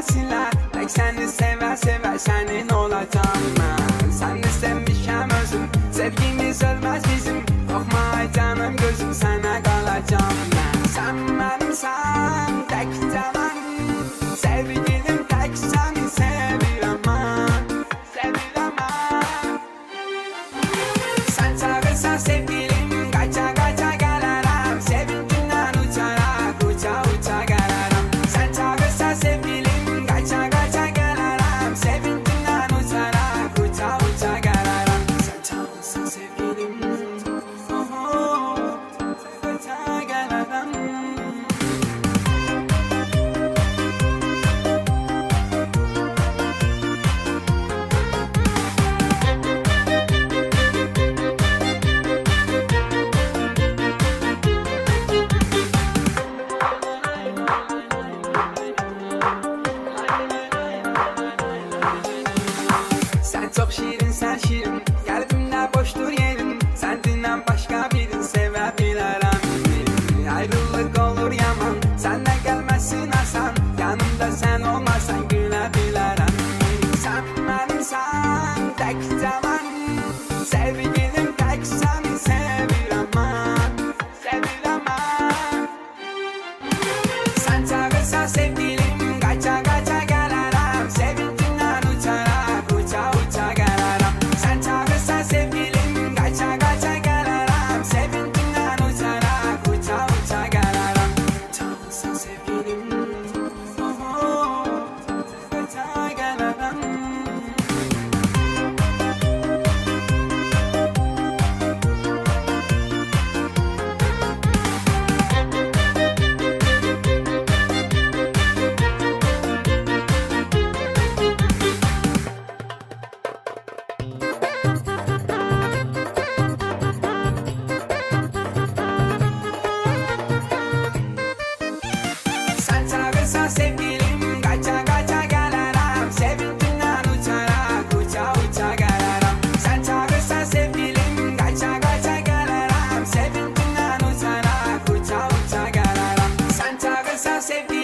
demesinler. Tek seni sever sever senin olacağım ben. Sen istemişəm özüm, sevgimiz ölmez bizim. Korkma canım gözüm, sana kalacağım ben. Sen benimsen, tek canım, sevgilim tek seni sevirəm ben. Sevirəm ben. Sen çağırsan sevgilim, kaça kaça gelirim. Sevincinden uçarak uça uça gelirim. Sen çağırsan sevgilim, kaça kaça gelirim. Sevincinden uçarak uça uça gelirim. Sen çağırsan sevgilim, kaça gelirim. Sen çok şirin, sen şirin, kalbimde boştur yerin. Senden başka birini sevebilirim. Ayrılık olur yaman, sen de gelmezsin asan. Yanımda sen olmazsan gülebilirim. Sen benimsen, tek canım, sevgilim tek seni sevirəm ben. Sevirəm ben. Sen çağırsan sevgilim, kaça kaça gelirim. Sevincinden uçarak uça uça gelirim. Sen çağırsan sevgilim, kaça kaça gelirim. Sevincinden uçarak uça uça gelirim. Çağırsan sevgilim, kaça gelirim. Sen çağırsan sevgilim, kaça kaça gelirim. Sevincinden uçarak uça uça gelirim. Sen çağırsan sevgilim, kaça kaça gelirim. Sevincinden uçarak uça uça gelirim. Sen çağırsan sevgilim.